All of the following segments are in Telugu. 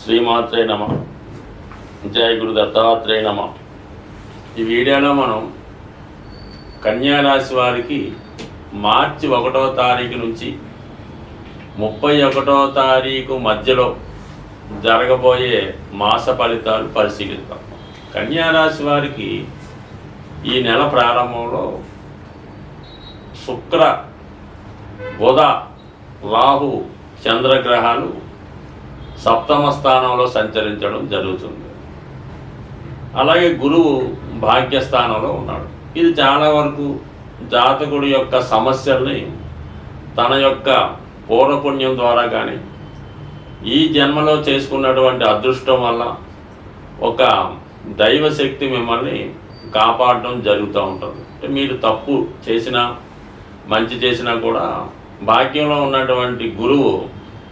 శ్రీమాత్రే నమ. జయ గురు దత్తాత్రేయ నమ. ఈ వీడియోలో మనం కన్యారాశి వారికి మార్చి 1వ తారీఖు నుంచి 31వ తారీఖు మధ్యలో జరగబోయే మాస ఫలితాలు పరిశీలిద్దాం. కన్యారాశి వారికి ఈ నెల ప్రారంభంలో శుక్ర, బుధ, రాహు, చంద్రగ్రహాలు సప్తమ స్థానంలో సంచరించడం జరుగుతుంది. అలాగే గురువు భాగ్యస్థానంలో ఉన్నాడు. ఇది చాలా వరకు జాతకుడి యొక్క సమస్యల్ని తన యొక్క పూర్వపుణ్యం ద్వారా కానీ ఈ జన్మలో చేసుకున్నటువంటి అదృష్టం వల్ల ఒక దైవశక్తి మిమ్మల్ని కాపాడడం జరుగుతూ ఉంటుంది. మీరు తప్పు చేసినా మంచి చేసినా కూడా భాగ్యంలో ఉన్నటువంటి గురువు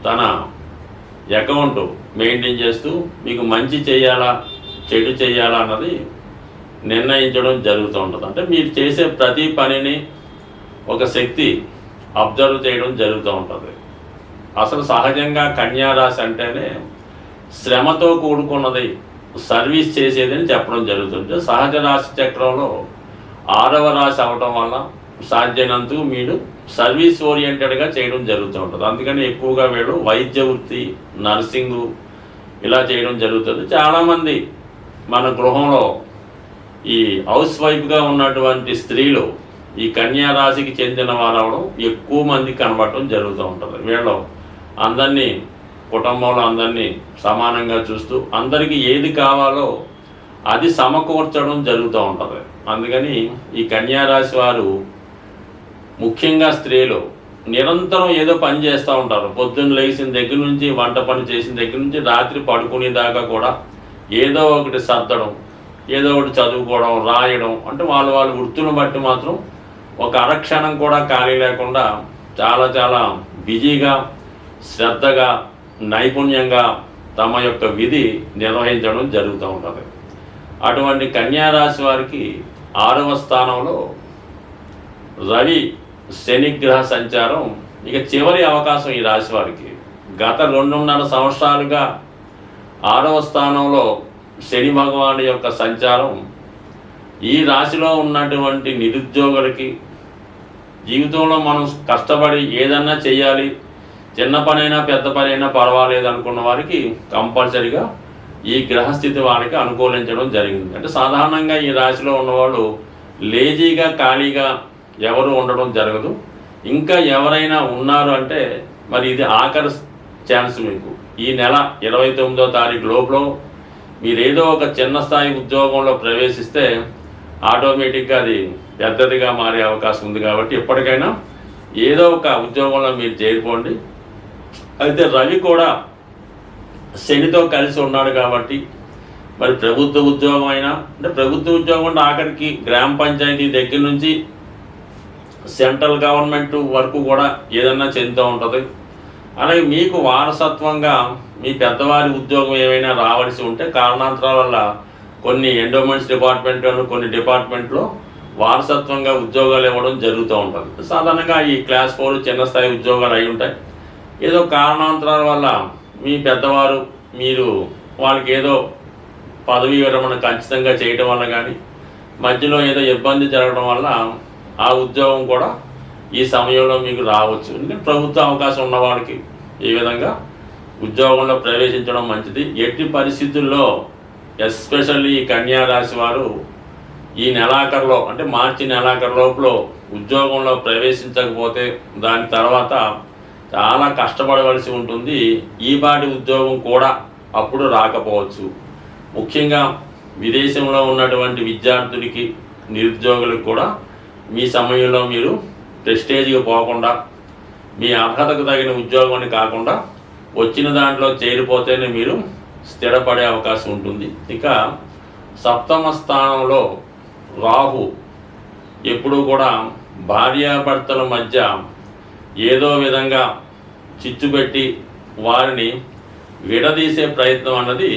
తన అకౌంట్ మెయింటైన్ చేస్తూ మీకు మంచి చేయాలా చెడు చేయాలా అన్నది నిర్ణయించడం జరుగుతూ ఉంటుంది. అంటే మీరు చేసే ప్రతి పనిని ఒక శక్తి అబ్జర్వ్ చేయడం జరుగుతూ ఉంటుంది. అసలు సహజంగా కన్యారాశి అంటేనే శ్రమతో కూడుకున్నది, సర్వీస్ చేసేదని చెప్పడం జరుగుతుంది. సహజ రాశి చక్రంలో 6వ రాశి అవటం వల్ల సాధ్యమైనంత మీరు సర్వీస్ ఓరియంటెడ్గా చేయడం జరుగుతూ ఉంటుంది. అందుకని ఎక్కువగా వీళ్ళు వైద్య వృత్తి, నర్సింగు ఇలా చేయడం జరుగుతుంది. చాలామంది మన గృహంలో ఈ హౌస్ వైఫ్గా ఉన్నటువంటి స్త్రీలు ఈ కన్యా రాశికి చెందిన వారు అవడం ఎక్కువ మంది కనబడటం జరుగుతూ ఉంటుంది. వీళ్ళు అందరినీ, కుటుంబంలో అందరినీ సమానంగా చూస్తూ అందరికీ ఏది కావాలో అది సమకూర్చడం జరుగుతూ ఉంటుంది. అందుకని ఈ కన్యా రాశి వారు, ముఖ్యంగా స్త్రీలు, నిరంతరం ఏదో పని చేస్తూ ఉంటారు. పొద్దున్న లేచిన దగ్గర నుంచి, వంట పని చేసిన దగ్గర నుంచి రాత్రి పడుకునేదాకా కూడా ఏదో ఒకటి సర్దడం, ఏదో ఒకటి చదువుకోవడం, రాయడం, అంటే వాళ్ళ వృత్తులను బట్టి మాత్రం ఒక అరక్షణం కూడా ఖాళీ లేకుండా చాలా బిజీగా, శ్రద్ధగా, నైపుణ్యంగా తమ యొక్క విధి నిర్వహించడం జరుగుతూ ఉంటుంది. అటువంటి కన్యారాశి వారికి 6వ స్థానంలో రవి, శనిగ్రహ సంచారం ఇక చివరి అవకాశం ఈ రాశి వారికి. గత 2.5 సంవత్సరాలుగా 6వ స్థానంలో శని భగవాను యొక్క సంచారం ఈ రాశిలో ఉన్నటువంటి నిరుద్యోగులకి, జీవితంలో మనం కష్టపడి ఏదన్నా చేయాలి, చిన్న పనైనా పెద్ద పనైనా పర్వాలేదు అనుకున్న వారికి కంపల్సరిగా ఈ గ్రహస్థితి వారికి అనుకూలించడం జరిగింది. అంటే సాధారణంగా ఈ రాశిలో ఉన్నవాళ్ళు లేజీగా, ఖాళీగా ఎవరు ఉండడం జరగదు. ఇంకా ఎవరైనా ఉన్నారు అంటే మరి ఇది ఆఖరి ఛాన్స్ మీకు. ఈ నెల 29వ తారీఖు లోపల మీరేదో ఒక చిన్న స్థాయి ఉద్యోగంలో ప్రవేశిస్తే ఆటోమేటిక్గా అది పెద్దదిగా మారే అవకాశం ఉంది. కాబట్టి ఎప్పటికైనా ఏదో ఒక ఉద్యోగంలో మీరు చేరిపోండి. అయితే రవి కూడా శనితో కలిసి ఉన్నాడు కాబట్టి మరి ప్రభుత్వ ఉద్యోగం అయినా, అంటే ప్రభుత్వ ఉద్యోగం అంటే ఆఖరికి గ్రామ పంచాయతీ దగ్గర నుంచి సెంట్రల్ గవర్నమెంట్ వరకు కూడా ఏదన్నా చెందుతూ ఉంటుంది. అలాగే మీకు వారసత్వంగా మీ పెద్దవారి ఉద్యోగం ఏమైనా రావాల్సి ఉంటే కారణాంతరాల వల్ల కొన్ని ఎండోమెంట్స్ డిపార్ట్మెంట్లను, కొన్ని డిపార్ట్మెంట్లో వారసత్వంగా ఉద్యోగాలు ఇవ్వడం జరుగుతూ ఉంటుంది. సాధారణంగా ఈ క్లాస్ 4 చిన్న స్థాయి ఉద్యోగాలు అయి ఉంటాయి. ఏదో కారణాంతరాల వల్ల మీ పెద్దవారు, మీరు వాళ్ళకి ఏదో పదవీ విరమణ ఖచ్చితంగా చేయడం వల్ల కానీ, మధ్యలో ఏదో ఇబ్బంది జరగడం వల్ల ఆ ఉద్యోగం కూడా ఈ సమయంలో మీకు రావచ్చు. ఎందుకంటే ప్రభుత్వ అవకాశం ఉన్నవాడికి ఈ విధంగా ఉద్యోగంలో ప్రవేశించడం మంచిది. ఎట్టి పరిస్థితుల్లో ఎస్పెషల్లీ ఈ కన్యా రాశి వారు ఈ నెలాఖరులో, అంటే మార్చి నెలాఖరు లోపల ఉద్యోగంలో ప్రవేశించకపోతే దాని తర్వాత చాలా కష్టపడవలసి ఉంటుంది. ఈ పాటి ఉద్యోగం కూడా అప్పుడు రాకపోవచ్చు. ముఖ్యంగా విదేశంలో ఉన్నటువంటి విద్యార్థులకి, నిరుద్యోగులకు కూడా మీ సమయంలో మీరు ప్రెస్టేజ్గా పోకుండా, మీ అర్హతకు తగిన ఉద్యోగాన్ని కాకుండా వచ్చిన దాంట్లో చేరిపోతేనే మీరు స్థిరపడే అవకాశం ఉంటుంది. ఇక సప్తమ స్థానంలో రాహు ఎప్పుడూ కూడా భార్యాభర్తల మధ్య ఏదో విధంగా చిచ్చుపెట్టి వారిని విడదీసే ప్రయత్నం అన్నది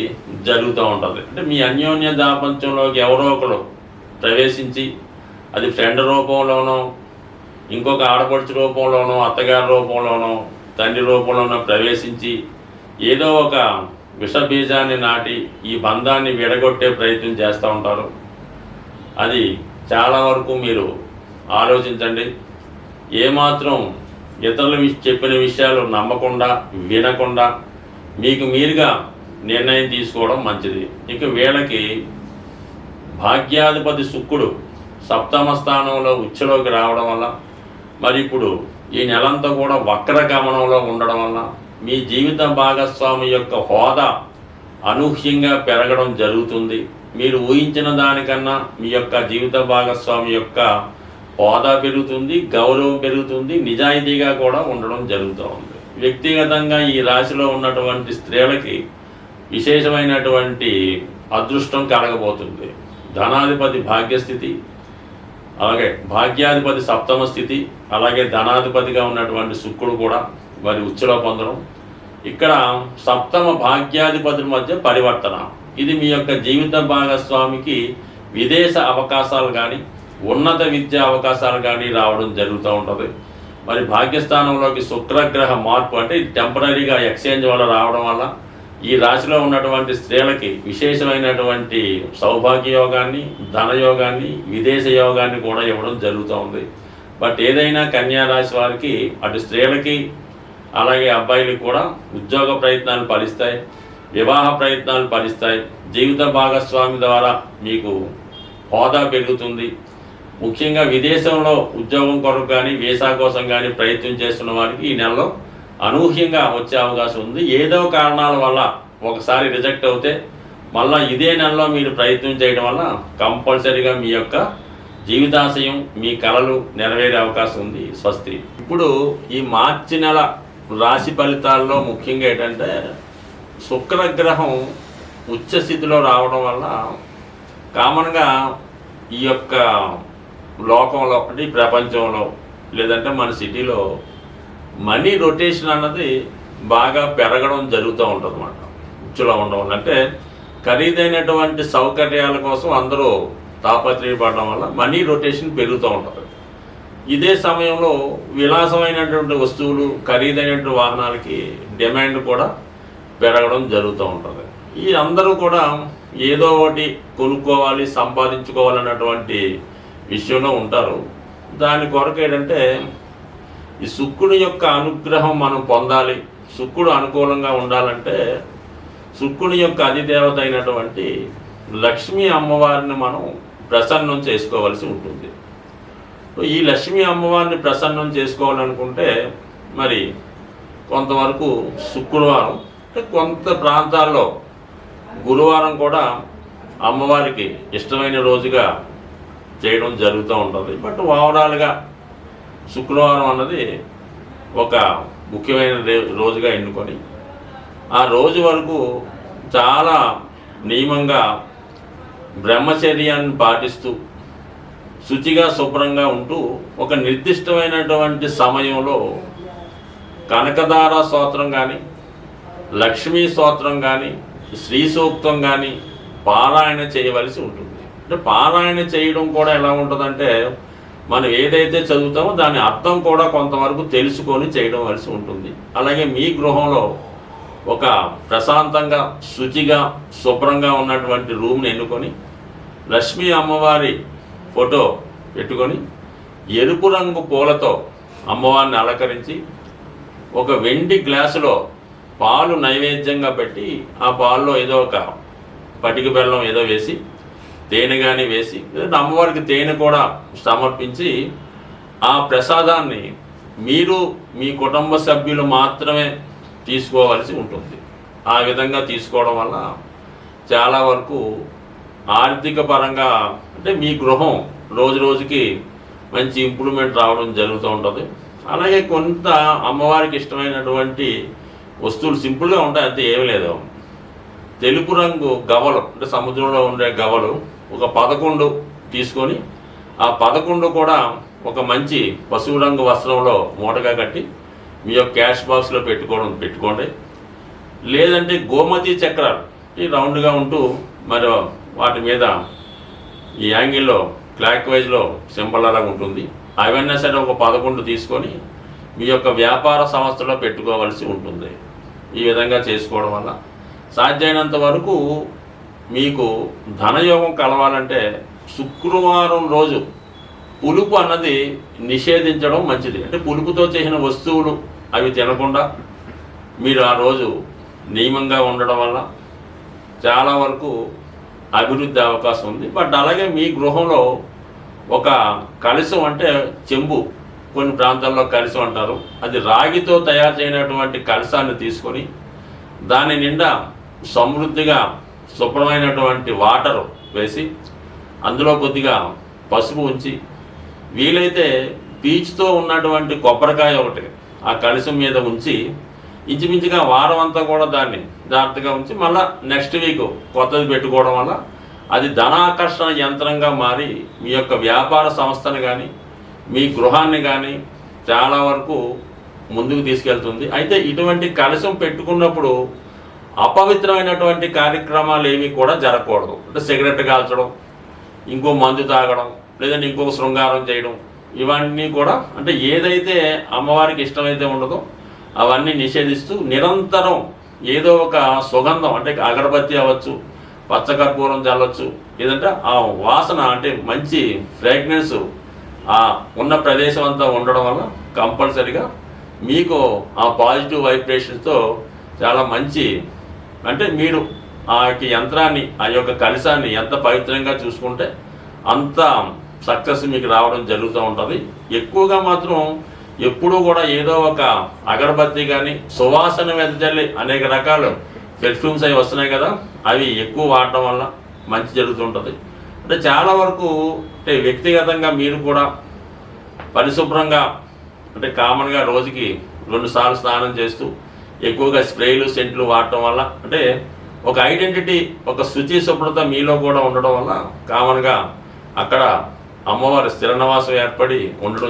జరుగుతూ ఉంటుంది. అంటే మీ అన్యోన్య దాపంచంలోకి ఎవరో ఒకరు ప్రవేశించి, అది ఫ్రెండ్ రూపంలోనో, ఇంకొక ఆడపడుచు రూపంలోనో, అత్తగారి రూపంలోనో, తండ్రి రూపంలోనో ప్రవేశించి ఏదో ఒక విషబీజాన్ని నాటి ఈ బంధాన్ని విడగొట్టే ప్రయత్నం చేస్తూ ఉంటారు. అది చాలా వరకు మీరు ఆలోచించండి. ఏమాత్రం ఇతరులు చెప్పిన విషయాలు నమ్మకుండా వినకుండా మీకు మీరుగా నిర్ణయం తీసుకోవడం మంచిది. ఇక వీళ్ళకి భాగ్యాధిపతి శుక్రుడు సప్తమ స్థానంలో ఉచ్చులోకి రావడం వల్ల, మరి ఇప్పుడు ఈ నెలంతా కూడా వక్ర గమనంలో ఉండడం వల్ల మీ జీవిత భాగస్వామి యొక్క హోదా అనూహ్యంగా పెరగడం జరుగుతుంది. మీరు ఊహించిన దానికన్నా మీ యొక్క జీవిత భాగస్వామి యొక్క హోదా పెరుగుతుంది, గౌరవం పెరుగుతుంది, నిజాయితీగా కూడా ఉండడం జరుగుతూ ఉంది. వ్యక్తిగతంగా ఈ రాశిలో ఉన్నటువంటి స్త్రీలకి విశేషమైనటువంటి అదృష్టం కలగబోతుంది. ధనాధిపతి భాగ్యస్థితి, అలాగే భాగ్యాధిపతి సప్తమ స్థితి, అలాగే ధనాధిపతిగా ఉన్నటువంటి శుక్రుడు కూడా మరి ఉచ్చులో పొందడం. ఇక్కడ సప్తమ భాగ్యాధిపతుల మధ్య పరివర్తన. ఇది మీ యొక్క జీవిత భాగస్వామికి విదేశ అవకాశాలు కానీ ఉన్నత విద్యా అవకాశాలు కానీ రావడం జరుగుతూ ఉంటుంది. మరి భాగ్యస్థానంలోకి శుక్రగ్రహ మార్పు అంటే టెంపరీగా ఎక్స్చేంజ్ వల్ల రావడం వల్ల ఈ రాశిలో ఉన్నటువంటి స్త్రీలకి విశేషమైనటువంటి సౌభాగ్య యోగాన్ని, ధనయోగాన్ని, విదేశ యోగాన్ని కూడా ఇవ్వడం జరుగుతూ ఉంది. బట్ ఏదైనా కన్యా రాశి వారికి, అటు స్త్రీలకి అలాగే అబ్బాయిలకి కూడా ఉద్యోగ ప్రయత్నాలు ఫలిస్తాయి, వివాహ ప్రయత్నాలు ఫలిస్తాయి, జీవిత భాగస్వామి ద్వారా మీకు హోదా పెరుగుతుంది. ముఖ్యంగా విదేశంలో ఉద్యోగం కొరకు కానీ వీసా కోసం కానీ ప్రయత్నం చేస్తున్న వారికి ఈ నెలలో అనూహ్యంగా వచ్చే అవకాశం ఉంది. ఏదో కారణాల వల్ల ఒకసారి రిజెక్ట్ అవుతే మళ్ళీ ఇదే నెలలో మీరు ప్రయత్నం చేయడం వల్ల కంపల్సరీగా మీ యొక్క జీవితాశయం, మీ కలలు నెరవేరే అవకాశం ఉంది. స్వస్తి. ఇప్పుడు ఈ మార్చి నెల రాశి ఫలితాల్లో ముఖ్యంగా ఏంటంటే శుక్రగ్రహం ఉచ్చ స్థితిలో రావడం వల్ల కామన్గా ఈ యొక్క లోకంలో అంటే ఈ ప్రపంచంలో లేదంటే మన సిటీలో మనీ రొటేషన్ అన్నది బాగా పెరగడం జరుగుతూ ఉంటుంది అన్నమాట. ఉచ్చులో ఉండడం అంటే ఖరీదైనటువంటి సౌకర్యాల కోసం అందరూ తాపత్రయపడడం వల్ల మనీ రొటేషన్ పెరుగుతూ ఉంటుంది. ఇదే సమయంలో విలాసమైనటువంటి వస్తువులు, ఖరీదైనటువంటి వాహనాలకి డిమాండ్ కూడా పెరగడం జరుగుతూ ఉంటుంది. ఈ అందరూ కూడా ఏదో ఒకటి కొనుక్కోవాలి, సంపాదించుకోవాలన్నటువంటి విషయంలో ఉంటారు. దాని కొరకు ఏంటంటే ఈ శుక్రుని యొక్క అనుగ్రహం మనం పొందాలి, శుక్రుడు అనుకూలంగా ఉండాలంటే శుక్రుని యొక్క అధిదేవత అయినటువంటి లక్ష్మీ అమ్మవారిని మనం ప్రసన్నం చేసుకోవాల్సి ఉంటుంది. ఈ లక్ష్మీ అమ్మవారిని ప్రసన్నం చేసుకోవాలనుకుంటే మరి కొంతవరకు శుక్రవారం, అంటే కొంత ప్రాంతాల్లో గురువారం కూడా అమ్మవారికి ఇష్టమైన రోజుగా చేయడం జరుగుతూ ఉంటుంది. బట్ ఓవరాల్గా శుక్రవారం అన్నది ఒక ముఖ్యమైన రోజుగా ఎన్నుకొని ఆ రోజు వరకు చాలా నియమంగా బ్రహ్మచర్యాన్ని పాటిస్తూ శుచిగా శుభ్రంగా ఉంటూ ఒక నిర్దిష్టమైనటువంటి సమయంలో కనకదార స్తోత్రం కానీ, లక్ష్మీ స్తోత్రం కానీ, శ్రీ సూక్తం కానీ పారాయణ చేయవలసి ఉంటుంది. అంటే పారాయణ చేయడం కూడా ఎలా ఉంటుందంటే మనం ఏదైతే చదువుతామో దాని అర్థం కూడా కొంతవరకు తెలుసుకొని చేయడం వలసి ఉంటుంది. అలాగే మీ గృహంలో ఒక ప్రశాంతంగా శుచిగా శుభ్రంగా ఉన్నటువంటి రూమ్ని ఎన్నుకొని లక్ష్మీ అమ్మవారి ఫోటో పెట్టుకొని ఎరుపు రంగు పూలతో అమ్మవారిని అలంకరించి ఒక వెండి గ్లాసులో పాలు నైవేద్యంగా పెట్టి ఆ పాల్లో ఏదో ఒక పటిక బెల్లం ఏదో వేసి తేనె కానీ వేసి అమ్మవారికి తేనె కూడా సమర్పించి ఆ ప్రసాదాన్ని మీరు మీ కుటుంబ సభ్యులు మాత్రమే తీసుకోవాల్సి ఉంటుంది. ఆ విధంగా తీసుకోవడం వల్ల చాలా వరకు ఆర్థిక పరంగా అంటే మీ గృహం రోజు రోజుకి మంచి ఇంప్రూవ్మెంట్ రావడం జరుగుతూ ఉంటుంది. అలాగే కొంత అమ్మవారికి ఇష్టమైనటువంటి వస్తువులు సింపుల్గా ఉంటాయి, అంతే ఏమీ లేదు. తెలుపు రంగు గవలు అంటే సముద్రంలో ఉండే గవలు ఒక 11 తీసుకొని ఆ 11 కూడా ఒక మంచి పసుపు రంగు వస్త్రంలో మూటగా కట్టి మీ యొక్క క్యాష్ బాక్స్లో పెట్టుకోండి. లేదంటే గోమతి చక్రాలు ఈ రౌండ్గా ఉంటూ మరి వాటి మీద ఈ యాంగిల్లో క్లాక్ వైజ్లో సింబల్ అలాగా ఉంటుంది. అవన్నీ సరే ఒక 11 తీసుకొని మీ యొక్క వ్యాపార సంస్థలో పెట్టుకోవాల్సి ఉంటుంది. ఈ విధంగా చేసుకోవడం వల్ల సాధ్యమైనంత వరకు మీకు ధనయోగం కలవాలంటే శుక్రవారం రోజు పులుపు అన్నది నిషేధించడం మంచిది. అంటే పులుపుతో చేసిన వస్తువులు అవి తినకుండా మీరు ఆ రోజు నియమంగా ఉండడం వల్ల చాలా వరకు అభివృద్ధి అవకాశం ఉంది. బట్ అలాగే మీ గృహంలో ఒక కలశం, అంటే చెంబు, కొన్ని ప్రాంతాల్లో కలశం అంటారు, అది రాగితో తయారు చేయనటువంటి కలశాన్ని తీసుకొని దాని నిండా సమృద్ధిగా శుభ్రమైనటువంటి వాటర్ వేసి అందులో కొద్దిగా పసుపు ఉంచి, వీలైతే పీచుతో ఉన్నటువంటి కొబ్బరికాయ ఒకటి ఆ కలశం మీద ఉంచి ఇంచుమించుగా వారం అంతా కూడా దాన్ని జాగ్రత్తగా ఉంచి మళ్ళీ నెక్స్ట్ వీక్ కొత్తది పెట్టుకోవడం వల్ల అది ధనాకర్షణ యంత్రంగా మారి మీ యొక్క వ్యాపార సంస్థను కానీ మీ గృహాన్ని కానీ చాలా వరకు ముందుకు తీసుకెళ్తుంది. అయితే ఇటువంటి కలశం పెట్టుకున్నప్పుడు అపవిత్రమైనటువంటి కార్యక్రమాలు ఏవి కూడా జరగకూడదు. అంటే సిగరెట్ కాల్చడం, ఇంకో మందు తాగడం, లేదంటే ఇంకొక శృంగారం చేయడం, ఇవన్నీ కూడా అంటే ఏదైతే అమ్మవారికి ఇష్టమైతే ఉండదో అవన్నీ నిషేధిస్తూ నిరంతరం ఏదో ఒక సుగంధం, అంటే అగరబత్తి అవ్వచ్చు, పచ్చకర్పూరం చల్లవచ్చు, లేదంటే ఆ వాసన అంటే మంచి ఫ్రాగ్రెన్స్ ఆ ఉన్న ప్రదేశం అంతా ఉండడం వల్ల కంపల్సరిగా మీకు ఆ పాజిటివ్ వైబ్రేషన్స్తో చాలా మంచి, అంటే మీరు ఆ యొక్క యంత్రాన్ని, ఆ యొక్క కలశాన్ని ఎంత పవిత్రంగా చూసుకుంటే అంత సక్సెస్ మీకు రావడం జరుగుతూ ఉంటుంది. ఎక్కువగా మాత్రం ఎప్పుడూ కూడా ఏదో ఒక అగరబత్తి కానీ సువాసన వెదజల్లి అనేక రకాలు పెర్ఫ్యూమ్స్ అవి వస్తున్నాయి కదా, అవి ఎక్కువ వాడటం వల్ల మంచి జరుగుతుంటుంది. అంటే చాలా వరకు అంటే వ్యక్తిగతంగా మీరు కూడా పరిశుభ్రంగా, అంటే కామన్గా రోజుకి 2 సార్లు స్నానం చేస్తూ ఎక్కువగా స్ప్రేలు సెంట్లు వాడటం వల్ల అంటే ఒక ఐడెంటిటీ, ఒక శుచి శుభ్రత మీలో కూడా ఉండడం వల్ల కామన్గా అక్కడ అమ్మవారి స్థిర నివాసం ఏర్పడి ఉండడం